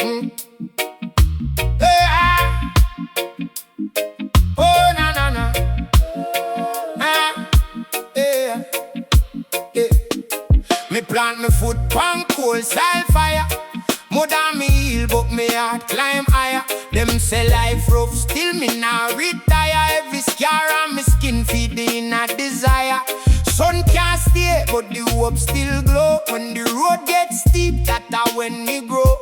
Hey, oh, na na na. Yeah. Yeah. Me plant me foot on cold style fire. More than me heal, but me heart climb higher. Them say life rough, still me now retire. Every scar on me skin feed the inner desire. Sun can't stay, but the hope still glow. When the road gets steep, that's when me grow.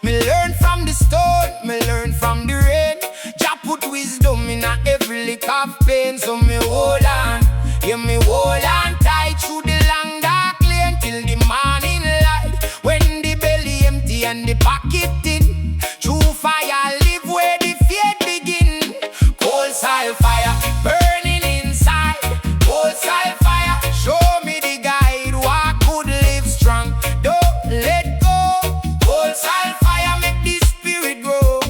Me learn from the stone, me learn from the rain. Jah put wisdom in every lick of pain. So me hold on, yeah, me hold on tight through the long dark lane till the morning light. When the belly empty and the pocket thin, true fire live where the faith begin. Cold soil fire burning inside. Cold soil fire show me the guide. Walk good, live strong, don't let go. Cold soil fire make the spirit grow.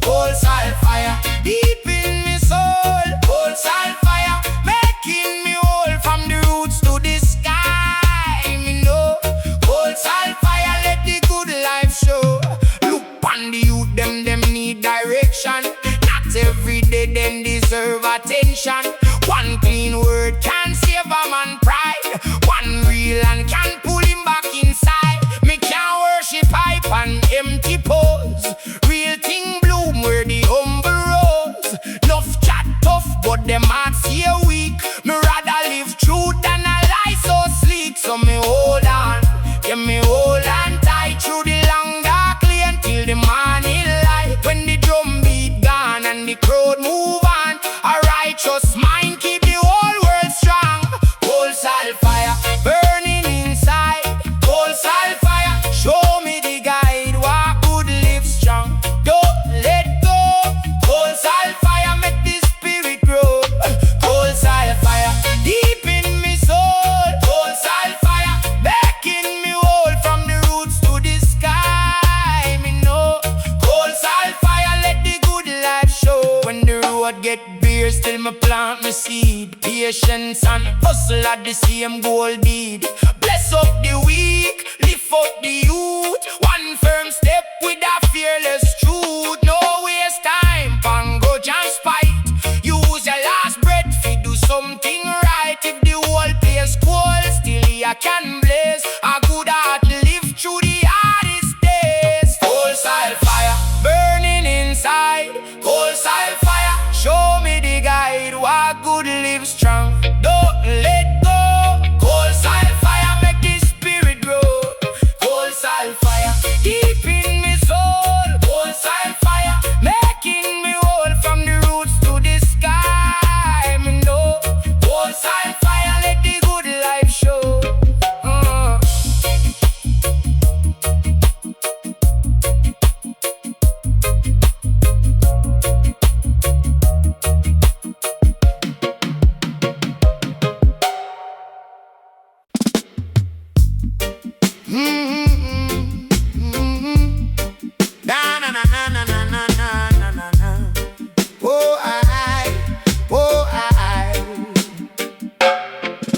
Cold soil fire deep in me soul. Cold soil fire making me whole from the roots to the sky. Me know cold soil fire let the good life show. Look on the youth, them need direction. Not every day them deserve attention. One clean word can save a man pride. One real and can pull him back inside. Me can't worship hype and empty pose. Real thing bloom where the humble rose. Enough chat tough, but them hearts here weak. Me rather live truth than a lie so sleek. So me hold on, yeah, me hold on tight through the long dark lane till the morning light. When the drum beat gone and the crowd move on, a righteous mind keep the whole world strong. Cold soul fire burning inside. Cold soul fire show me the guide. Walk good, live strong, don't let go. Cold soul fire make the spirit grow. Cold soul fire deep in me soul. Cold soul fire making me whole from the roots to the sky. Me know cold soul fire let the good life show. When the road get bare, still me plant me seed. Patience and hustle at the same goal deed. Bless up the weak, lift up the youth. One firm step with a fearless truth. No waste time, pango and spite. Use your last breath fi do something right. If the whole place cold, still you can blaze. A good heart live through the hardest days. Cold soul fire burning inside. Cold soul fire show me the guide. Walk good, live strong, don't let go. Cold soul fire make the spirit grow. Cold soul fire deep in me soul. Cold soul fire making me whole from the roots to the sky. Me know cold soul fire let the good life show. Na na na na na na na na na na. Oh I.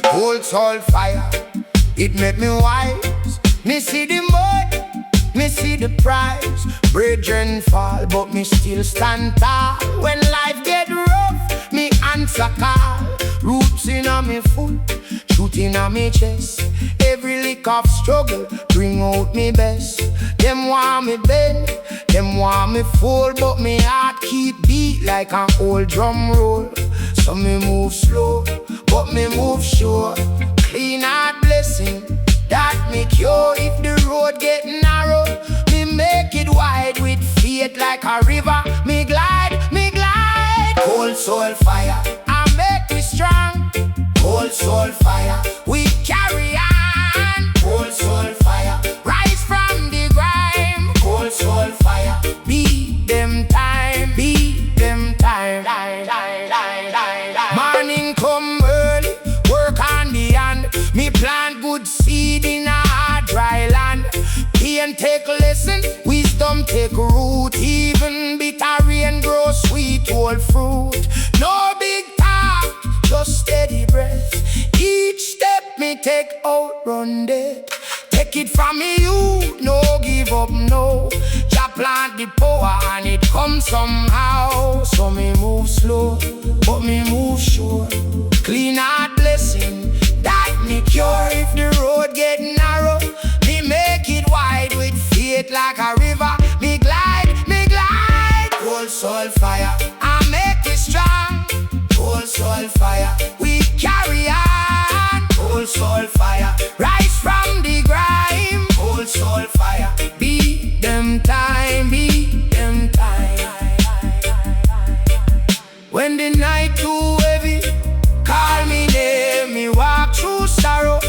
Cold soul fire, it made me wise. Me see the mud, me see the prize. Brethren fall, but me still stand tall. When life get rough, me answer call. Roots in a me foot, truth in a me chest. Every lick of struggle bring out me best. Them want me bend, them want me fall, but me heart keep beat like an old drum roll. So me move slow, but me move sure. Clean heart blessing, that me cure. If the road get narrow, me make it wide with faith like a river. Me glide, me glide. Cold soul fire, I make me strong. Cold soul fire, we carry on. Cold soul fire, rise from the grime. Cold soul fire, beat them time, beat them time. Morning come early, work on the hand. Me plant good seed in a hard dry land. Pain take lesson, wisdom take root. Even bitter rain grow sweet whole fruit. No big talk, just steady breath. Each step me take outrun death. Take it from me, you no give up, no. Jah plant the power and it comes somehow. So me move slow, but me move sure. Clean heart blessing, that me cure. If the road get narrow, me make it wide with faith like a river. Me glide, me glide. Cold soul fire, I make it strong. Cold soul fire, we carry on. Cold soul fire, rise from the grime. Cold soul fire, beat them time, beat them time. When the night too heavy, call me name, me walk through sorrow.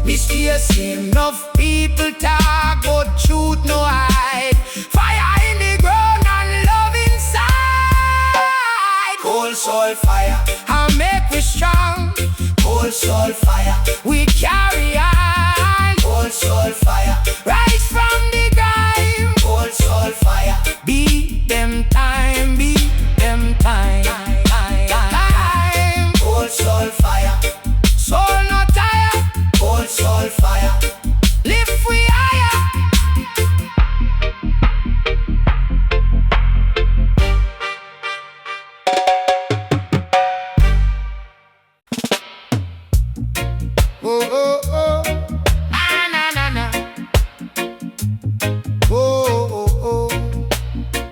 Me still see enough people talk, but truth no hide. Fire in the ground and love inside. Cold soul fire, I make we strong. Cold soul fire, we carry on. Cold soul fire, rise from the grime. Cold soul fire, beat them time, beat them time. Cold soul fire, soul no tire. Cold soul fire, lift we higher. Oh, oh, oh. Ah, na, na, na. Oh, oh, oh.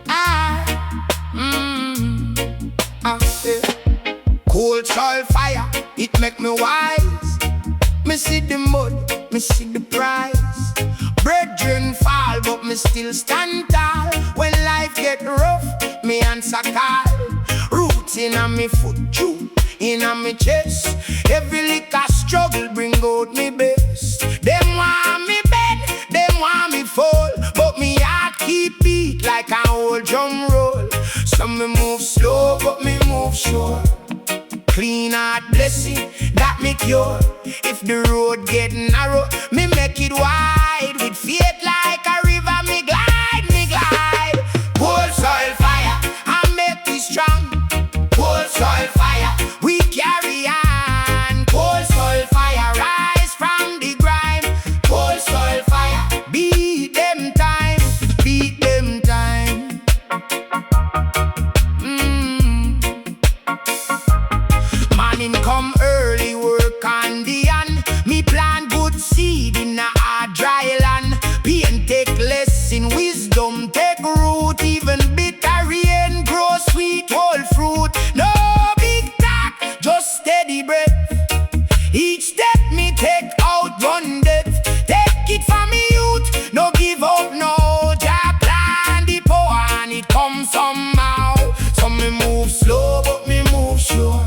Ah. Ah, yeah. Cold soul fire, it make me wise. Me see the mud, me see the price. Brethren fall, but me still stand tall. When life get rough, me answer call. Roots in a me foot, truth in a me chest. Every little struggle bring out me best. Them want me bend, them want me fall, but me heart keep beat like an old drum roll. Some me move slow, but me move sure. Clean heart blessing, that me cure. If the road get narrow, me make it wide. With faith like a river, me glide, me glide. Cold soil fire, I make it strong. Cold soil fire, we carry on. Cold soil fire, rise from the grime. Cold soil fire, beat them time, beat them time. Morning come early, work on the hand. Me plant good seed in a hard dry land. Pain take lesson, wisdom take root. Even bitter rain grow sweet whole fruit. No big talk, just steady breath. Each step me take out one death. Take it from me youth, no give up, no. Jah plan the power and it comes somehow. So me move slow, but me move sure.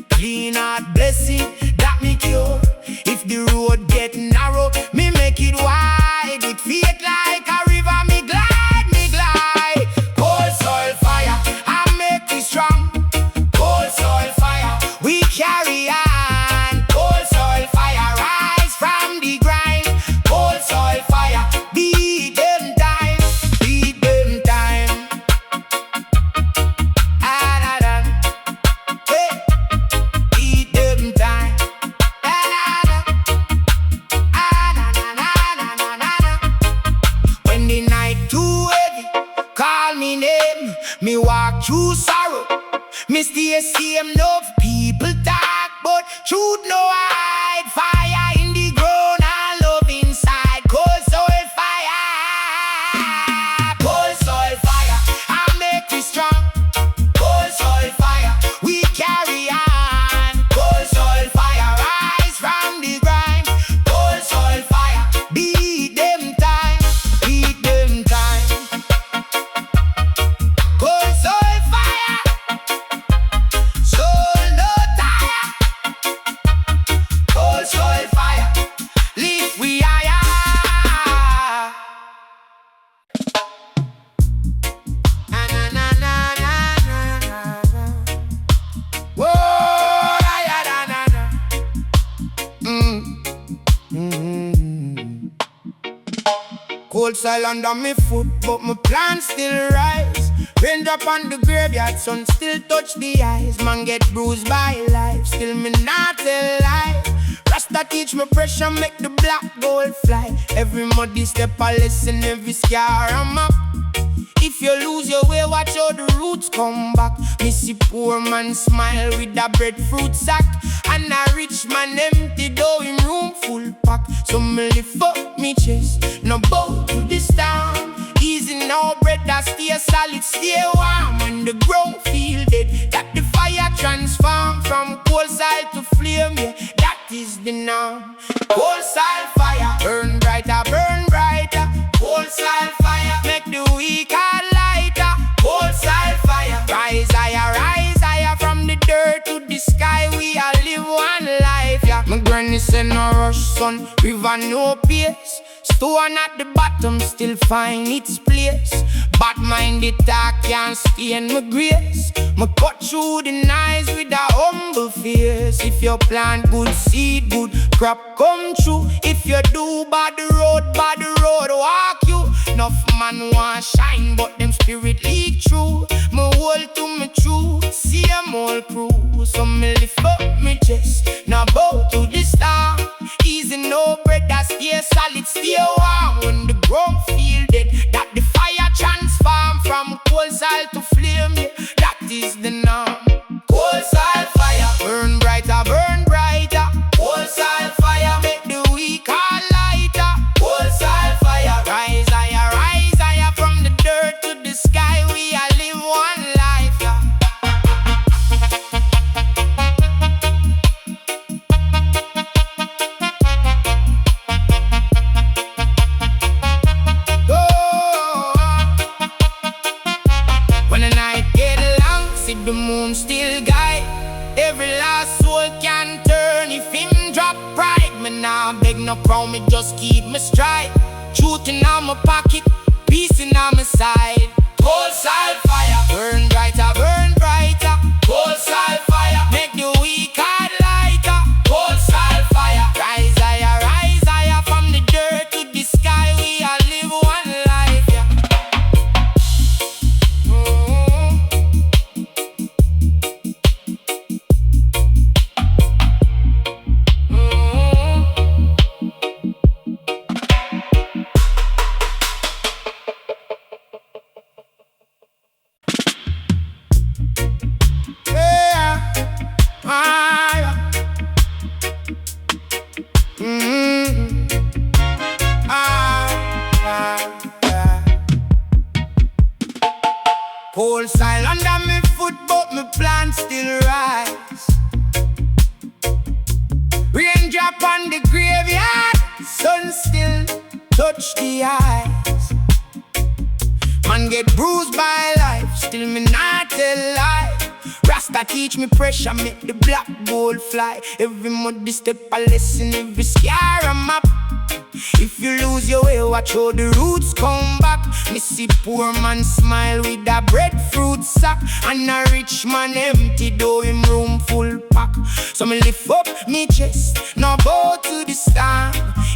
Clean heart blessing, that me cure. If the road get narrow, me make it wide. With faith like a river, me glide, me glide. Cold soil fire, I make it strong. Cold soil fire, we carry on. Cold soil fire, rise from the grind. Cold soil fire, beat them time, beat them time. Ah, da, da. Hey. Beat them time. Da, da, da. Ah, na, na, na, na, na, na, na. When the night too heavy, call me name. Me walk through sorrow. Me still see enough people talk, but truth no hide. Fire in the ground and love inside. Cold soil fire, cold soil fire, I make it strong. Cold soil fire, we carry on. Cold soil fire, rise from the grime. Cold soil fire, beat them time, beat them time. Cold soil fire, soul no tire. Cold soil fire, lift we higher. Na na na na na na na. Whoa, ya da na na. Cold soil under me foot, but my plants still rise. Rain drop on the graveyard, sun still touch the eyes. Man get bruised by life, still me not tell lie. Rasta teach me pressure, make the black gold fly. Every muddy step I listen, every scar I'm up. If you lose your way, watch how the roots come back. Me see poor man smile with a breadfruit sack, and a rich man empty though him room full pack. So me lift up me chest, no bow to this town. Easy now, bread that stay solid, stay warm. When the ground feel dead, that the fire transform from coal side to flame, yeah, that is the norm. Coal side fire, burn brighter, burn brighter. Coal side fire, make the weak heart lighter. Coal side fire, rise higher from the dirt to the sky. We all live one life, yeah. My granny said no rush, son, river no pace. Stone at the bottom still find its place. Bad minded talk can't stain my grace. Me cut through the nice with a humble face. If you plant good seed, good crop come true. If you do bad road walk you. Enough man want shine, but them spirit leak through. Me hold to me true, see them all crew. So me lift up me chest, now bow to the star. Easy no bread that stay solid, stay warm. When the ground feel dead, that the fire transform from coal side to flame, yeah, that is the norm. Coal side fire, burn brighter, burn brighter. Coal side fire, make the weak heart lighter. Coal side fire, rise higher from the dirt to the sky. We all live one life, yeah. The moon still guide. Every last soul can turn if him drop pride. Me nah beg no crown, me just keep me stride. Truth in my pocket, peace in my side. Coal side fire, burn brighter, burn brighter. Coal side fire, make the weak heart lighter. Coal side fire, rise higher from the dirt to the sky. We all live one life, yeah. Coal soil under me foot, but me plant still rise. Rain drop on the graveyard, sun still touch the eyes. Man get bruised by life, still me not tell lie. Rasta teach me pressure, make the black gold fly. Every muddy step a lesson, every scar a map. If you lose your way, watch how the roots come back. Me see poor man smile with a breadfruit sack, and a rich man empty though him room full pack. So me lift up me chest, now bow to the star.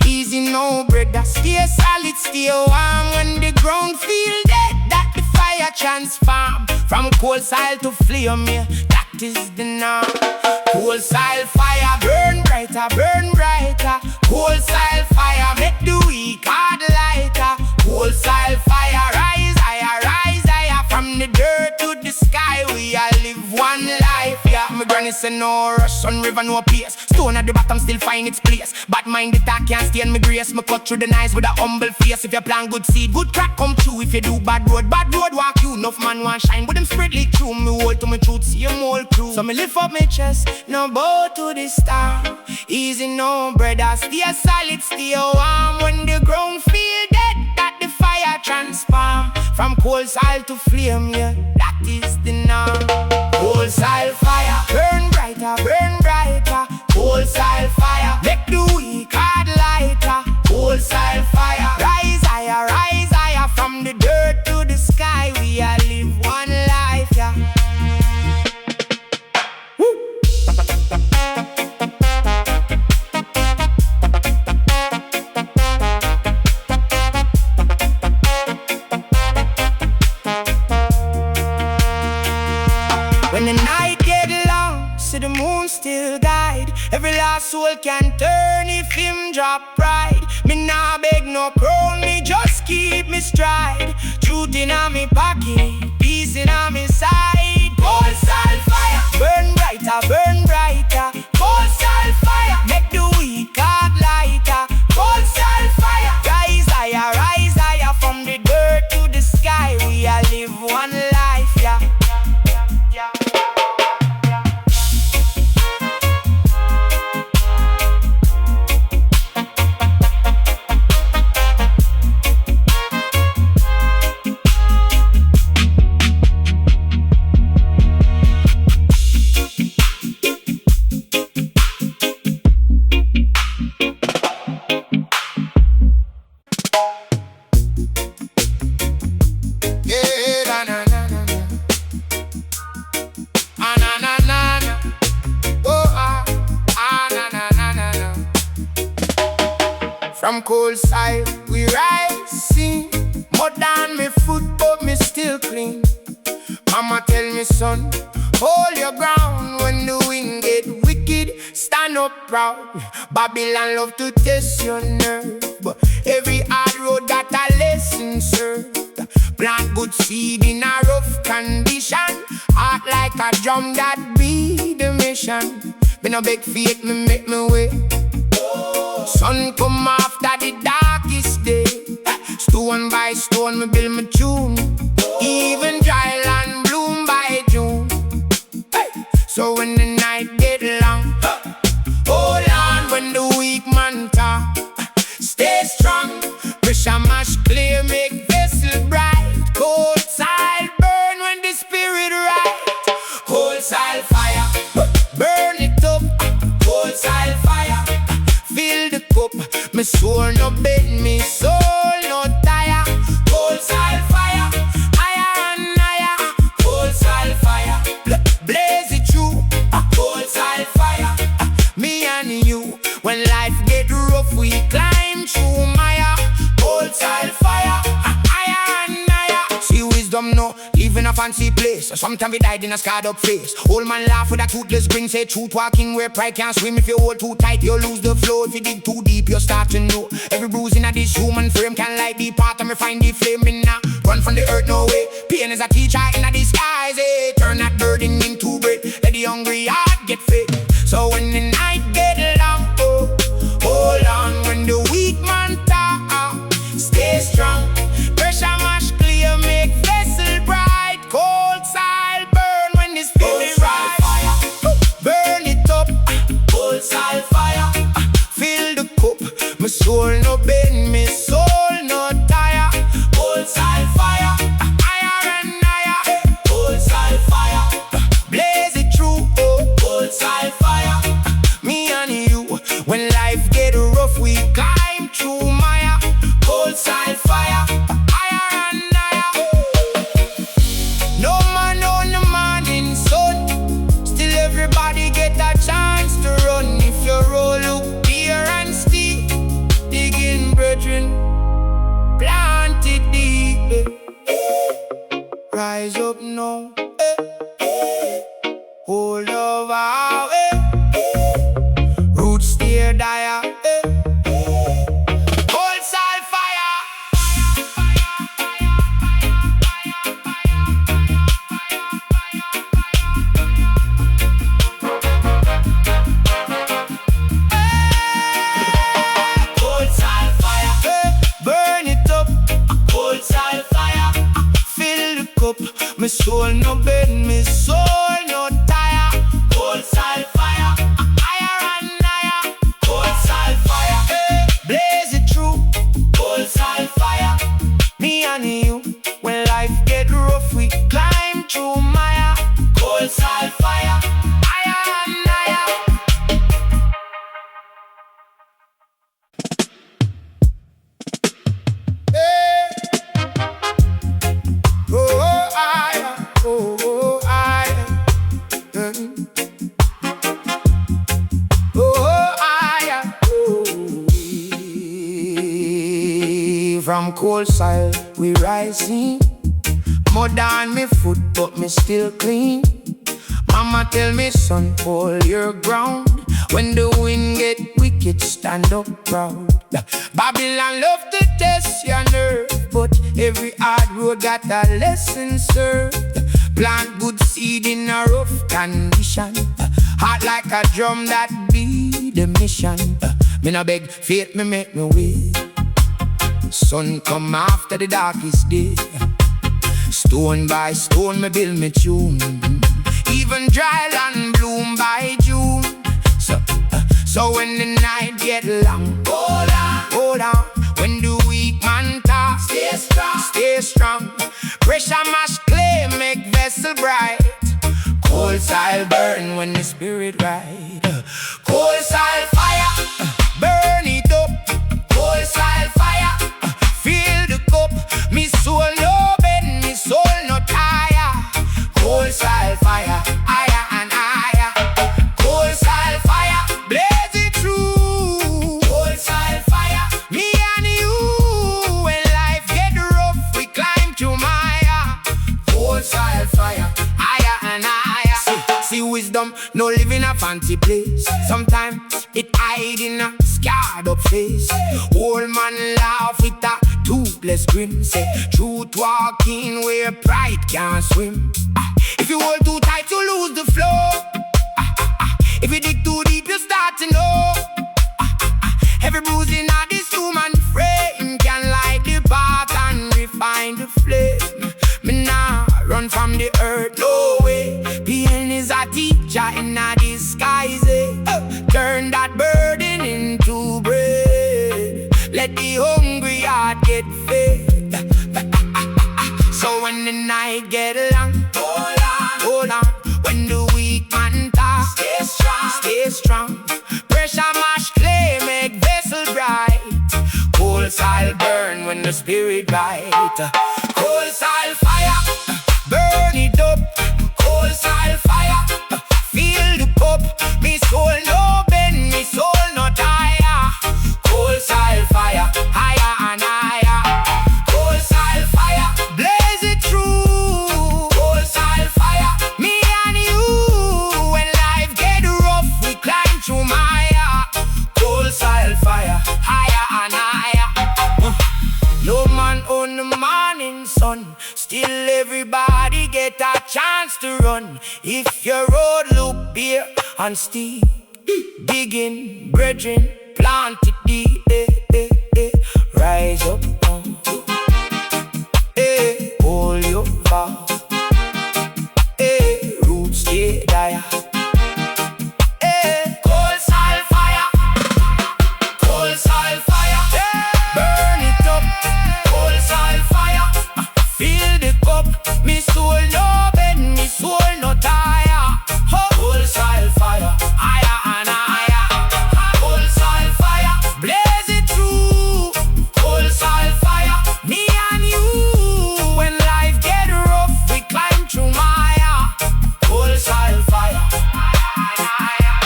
Easy no bread that stay solid, stay warm. When the ground feel dead, that the fire transform from coal soil to flame, yeah, that is the norm. Coal soil fire, burn brighter, burn brighter. Coal soil fire, make the weak heart lighter. Coal soil fire, rise higher from the dirt to the sky. We all live one life, yeah. My granny say no rush, on river no pace. Stone at the bottom still find its place. Bad mind the talk can't stay in my grace. Me cut through the nice with a humble face. If you plant good seed, good crack come true. If you do bad road walk you. Enough man want shine, but them spread leak through. Me hold to my truth, see them all crew. So me lift up my chest, now bow to the star. Easy no brother, stay solid, stay warm. When the ground feel dead, that the fire transform from coal soil to flame, yeah, that is the norm. Coal soil fire, burn brighter, burn brighter. Coal soil fire, make the weak heart lighter. Coal soil fire, rise higher from the dirt to the sky. We all live one life, yeah. When the night get long, so the moon still guide. Every last soul can turn if him drop pride. Me nah beg no crown, me just keep me stride. Truth in me wicked. Peace in on me side. Cold side fire. Burn brighter. Cold side fire. Make the weak heart lighter. Cold side fire. Rise higher from the dirt to the sky. We all live one life, yeah. From cold side we rising. More than me foot but me still clean. Mama tell me son, hold your ground. When the wind get wicked, stand up proud. Babylon love to test your nerve, but every hard road got a lesson served. Plant good seed in a rough condition. Heart like a drum, that be the mission. Me no beg faith, me make me way. Sun come after the darkest day. Stone by stone me build my tune. Even dry land bloom by June. So when the night get long, hold on when the weak man talk. Stay strong, pressure mash clear, make vessel bright. Cold side burn when the spirit right. Cold side fire, burn it up. Cold side fire, fill the cup. My soul no bed, me soul no tire. Cold side fire, higher and higher. Cold side fire, blaze it through. Cold side fire, me and you. When life get rough, we climb through mire. Cold side fire, higher and higher. See wisdom no live in a fancy place. Sometimes we died in a scarred up face. Old man laugh with a toothless grin. Say truth walking where pride can't swim. If you hold too tight, you lose the flow. If you dig too deep, you start to know. Every bruise in a this human frame can light the part of me find the flame in now. Run from the earth, no way. Pain is a teacher in a disguise, eh. Turn that burden into bread. Let the hungry heart get fed. So when the night get long, oh, hold on when the weak man talk. Stay strong, pressure mash clear, make vessel bright. Cold side burn when the spirit rise. Burn it up, cold side fire. Fill the cup, my soul no bend, my soul no tire. Cold side fire, higher and higher. Cold side fire, blaze it through. Oh, cold side fire, me and you. When life get rough, we climb through mire. Cold side fire, higher and higher. No man on the morning sun, still everybody get a chance to run. If you roll up here and steep, digging brethren, plant it deep. Rise up now, hold over, roots stay dire. Cold side fire. Cold side fire, burn it up. Cold side fire, fill the cup. My soul no bed, my soul no tire. Cold side fire, higher and higher. Cold side fire, blaze it through. Cold side fire, me and you. When life get rough, we climb through mire. Cold side fire, higher and higher. From cold side we rising. More than me foot but me still clean. Mama tell me son, hold your ground. When the wind get wicked, stand up proud. Babylon love to test your nerve, but Every hard road got a lesson served. Plant good seed in a rough condition. Heart like a drum, that be the mission. Me no beg faith, me make me way. Sun come after the darkest day. Stone by stone, me build me tune. Even dry land bloom by June. So when the night get long, hold on. When the weak man talk, stay strong. Pressure mash clay, make vessel bright. Cold soil burn when the spirit ride. Cold soil fire, burn it up. Cold soil fire, fill the cup. Me soul no bend, me soul no tire. Cold soil fire, higher and higher. Cold soil fire, blaze it through. Cold soil fire, me and you. When life get rough, we climb to Maya. Cold soil fire, higher and higher. See wisdom, no live in a fancy place. Sometimes it hide in a scarred up face. Old man laugh with a toothless grin. Say truth walking where pride can't swim. If you hold too tight, you lose the flow. If you dig too deep, you start to know. Every bruising of this human frame can light the path and refine the flame. Me nah run from the earth, no way. Pain is a teacher in a disguise. Turn that burden into bread. Let the hungry heart get fed. So when the night get long, hold on. When the weak man talk, stay strong. Pressure mash clay, make vessel bright. Cold soil burn when the spirit bite. Cold soil fire, burn it up. Cold soil fire, fill the cup. Me soul no bend, me soul no tire. Cold soil fire, higher and higher. Cold soil fire, blaze it through. Cold soil fire, me and you. When life get rough, we climb through Maya. Cold soil fire, higher and higher. No man on the morning sun, still everybody get a chance to run. If your road look bare and steep, digging, brethren, plant it deep. Rise up, hold your vow. Roots stay dire. Cold soil fire, cold soil fire, burn it up. Cold soil fire, fill the cup. Me soul no bend, me soul no tire. Cold soil fire, higher and higher. Cold soil fire, blaze it through. Cold soil fire, me and you. When life get rough, we climb through Maya. Cold soil fire, higher and higher.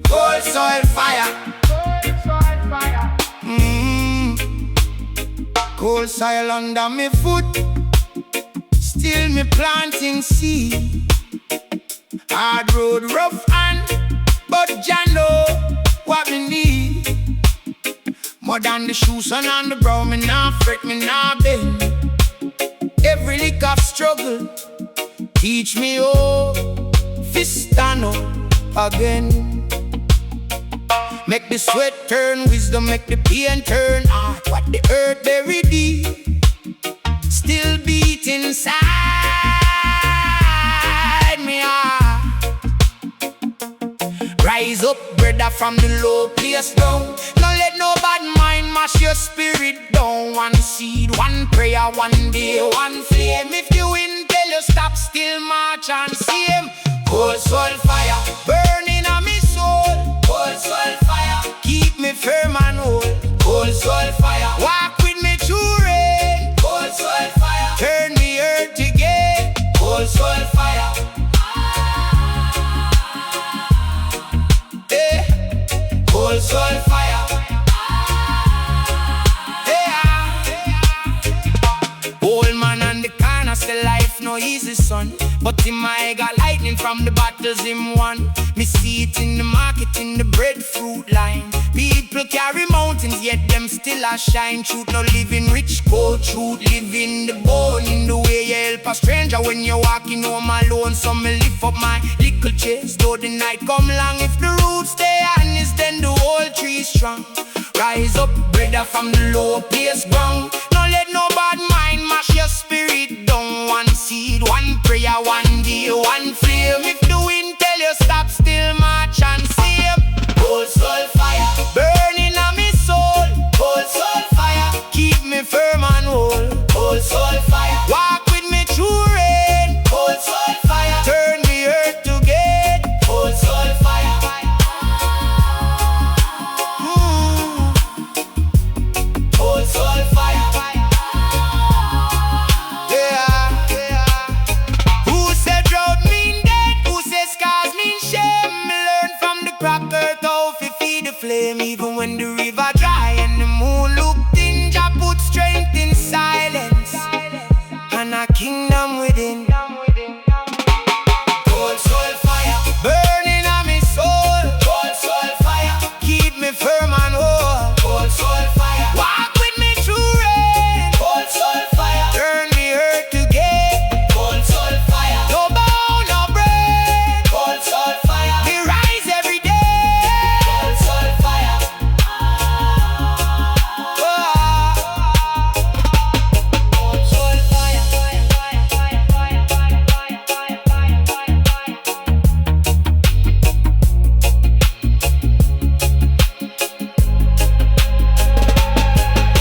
Cold soil fire. Cold soil under me foot. Still me planting seed. Hard road rough hand, but Jah know what me need. More than the shoes on the brow, me nah fret, me nah bend. Every lick of struggle teach me oh, fist stand up again. Make the sweat turn wisdom, make the pain turn art. What the earth buried deep still beat inside me heart. Rise up, brother, from the low place down. Don't let no bad mind mash your spirit down. One seed, one prayer, one day, one flame. If you win, tell you stop, still march and same. Cold soul fire, burning on me soul. Cold soul fire, keep me firm and whole. Cold soul fire, walk with me through rain. Cold soul fire, turn me earth again. Cold soul fire, Cold soil fire. Old man on the corner say life no easy, son. But him I got lightning from the battles him won. Me see it in the market, in the breadfruit line. People carry mountains, yet them still a shine. Truth no living rich, cold truth living the bone. In the way you help a stranger when you're walking home alone. So me lift up my little chest, though the night come long. If the roots stay honest, then the whole tree strong. Rise up, brother, from the low place ground. No let no bad mind mash your spirit down. One seed, one prayer, one day, one flame. If the wind tell you stop, still march and save. Cold soul fire burning on me soul. Cold soul fire keep me firm and whole. Cold soul fire walk with me through rain. Cold soul fire turn the earth to gate. Cold soul fire. Cold soul fire. Who said drought mean death? Who said scars mean shame? Me learn from the crack earth how to feed the flame. Even when the river dry and the moon look thin, Jah put strength in silence and a kingdom within. Cold soul fire burning on me soul. Cold soul fire keep me firm and whole. Cold soul fire walk with me through rain. Cold soul fire turn the earth to gate. Cold soul fire no bow, no break. Cold soul fire we rise every day. Cold soul fire. Cold soul fire.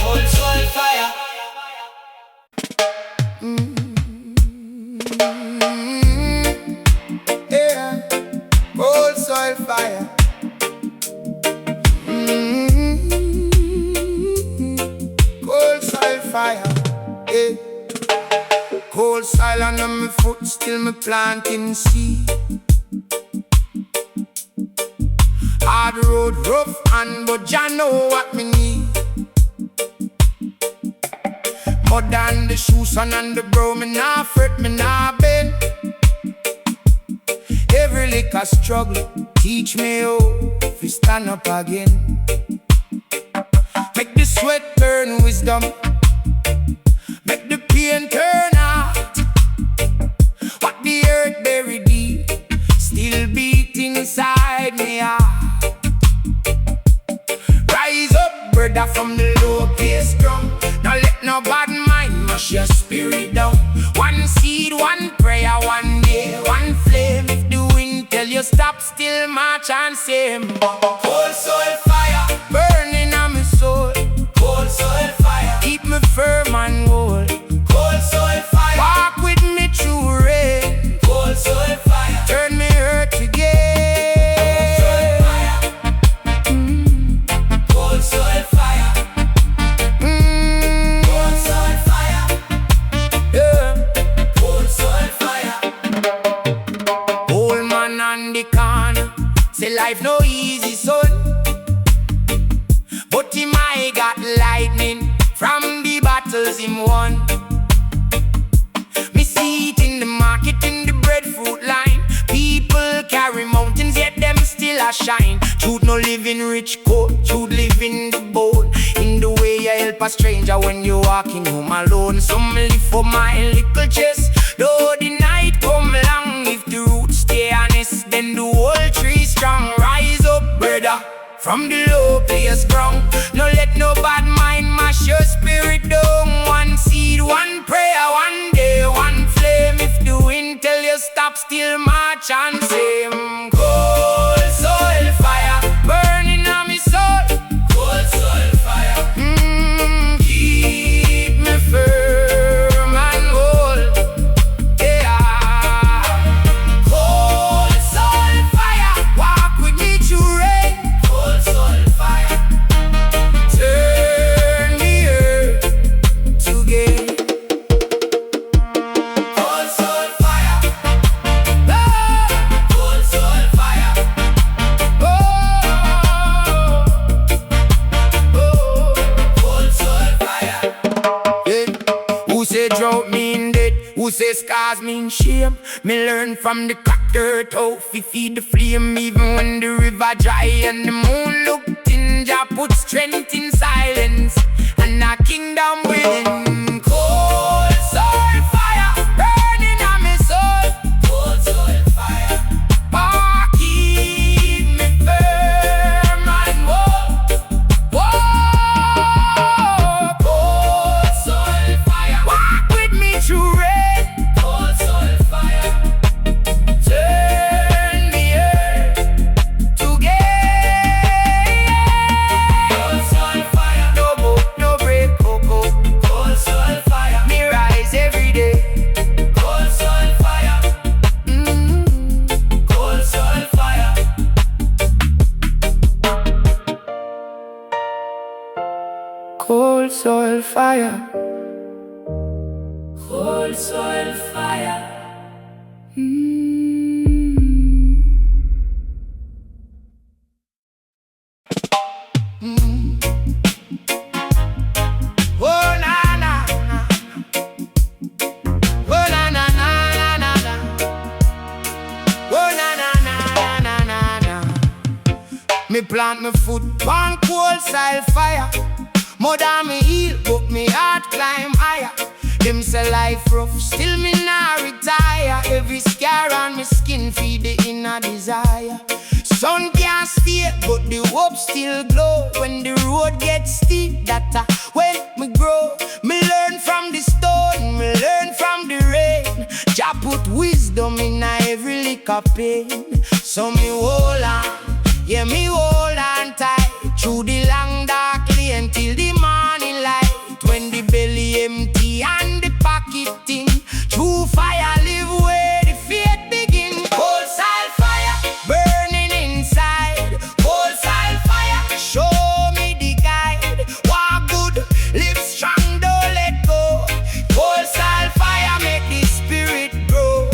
Cold soul fire. Yeah, cold soil fire. Cold soil fire. Yeah. Cold soil under my foot, still me planting seed. Hard road, rough and but Jah know what me need. Mud on the shoes, sun on the bro, me nah fret, me nah bend. Every lick a struggle, teach me how to stand up again. Make the sweat turn wisdom, make the pain turn out. What the earth buried deep, still beating inside me heart. Rise up, brother, from the low place drum. Don't let no bad mind mash your spirit down. One seed, one prayer, one day, one flame. If the wind tell you stop, still march and same. Cold soul fire burning on my soul. Cold soul fire keep me firm and whole. Cold soul fire walk with me through rain. Cold soul fire turn me earth to gate. Cold soul fire. Cold soul fire. Yeah. Cold soul fire. Old man on the corner say life no easy, son. But him I got lightning from the battles him won. Me see it in the market, in the breadfruit line. People carry mountains, yet them still a shine. Truth no living rich coat, truth living the bone. In the way you help a stranger when you walking home alone. Some live for my little chest, though the night come long. If the roots stay honest, then the whole tree strong. Rise up, brother, from the low place ground. No let no bad mind mash your spirit down. One seed, one prayer, one day, one flame. If the wind tell you stop, still march and same. Cold soil fire burning on me soul. Cold soil fire keep me firm and whole. Yeah. Cold soil fire walk with me through rain. Cold soil fire turn the earth to gate. Cold soil fire. say drought mean death? Who say scars mean shame? Me learn from the cracked earth how fi feed the flame. Even when the river dry and the moon look thin, Jah put strength in silence and a kingdom within. Cold soil fire burning on me soul. Cold soil fire keep me firm and whoa. Cold soil fire walk with me through rain. Cold soil fire turn me earth to gain. Cold soil fire no book, no break, cocoa. Cold soil fire me rise every day. Cold soil fire cold soil fire. Cold soil fire. Cold soil fire. Oh na na na. Oh na na na na na. Oh na na na na na na. Me plant me foot on cold soil fire. More than me heal, but me heart climb higher. Them say life rough, still me nah retire. Every scar on me skin feed the inner desire. Sun can't stay, but the hope still glow. When the road gets steep, that when me grow. Me learn from the stone, me learn from the rain. Jah put wisdom in every lick of pain. So me hold on, yeah me hold on tight through the long dark lane till the morning light. When the belly empty and the pocket thin, true fire live where the faith begin. Cold soil fire burning inside. Cold soil fire show me the guide. Walk good, live strong, don't let go. Cold soil fire make the spirit grow.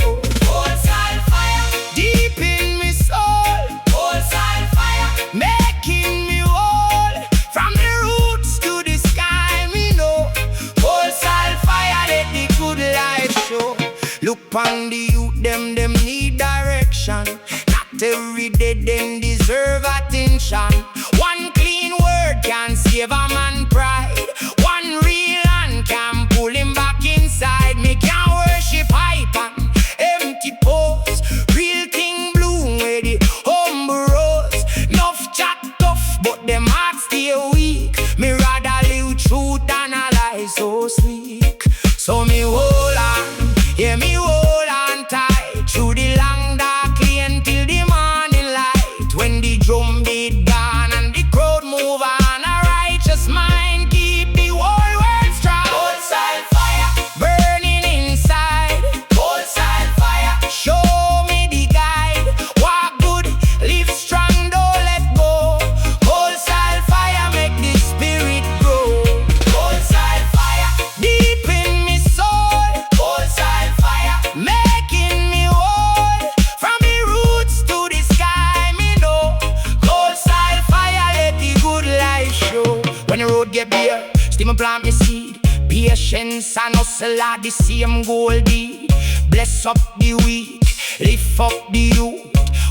Cold soil fire deep in me soul. Cold soil fire making me whole. From the roots to the sky, me know. Cold soil fire let the good life show. Look on the youth, them need direction. Not every day them deserve attention. One clean word can save a man pride. One real hand can pull him back inside. Me can worship hype and empty pose. Real thing bloom where the humble rose. Enough chat tough, but them hearts stay weak. Me rather live truth than a lie so sleek. So me hold on, yeah me hold on tight through the long dark lane till the morning light. When the drum beat gone and the crowd move on, a righteous mind keep the whole world strong. Cold soil fire burning inside. Cold soil fire show me the guide. Walk good, live strong, don't let go. Cold soil fire make the spirit grow. Cold soil fire deep in me soul. Cold soil fire making me whole. From the roots to the sky, me know. Cold soil fire let the good life show. When the road get bare, still me plant me seed. Patience and hustle are the same goal deed. Bless up the weak, lift up the youth.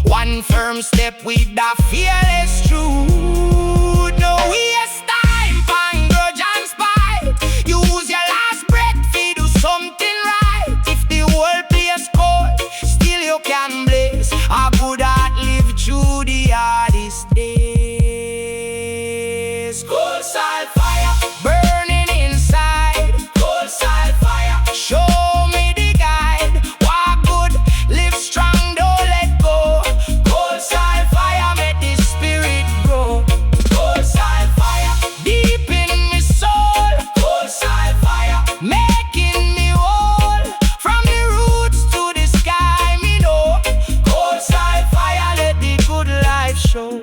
One firm step with the fearless truth. No waste time, pan grudge and spite. Use your last breath to do something right. If the whole place cold, still you can blaze. A good heart live through the hardest days. Cold soil fire burning inside. Cold soil fire show me the guide. Walk good, live strong, don't let go. Cold soil fire make the spirit grow. Cold soil fire deep in me soul. Cold soil fire making me whole. From the roots to the sky, me know. Cold soil fire let the good life show.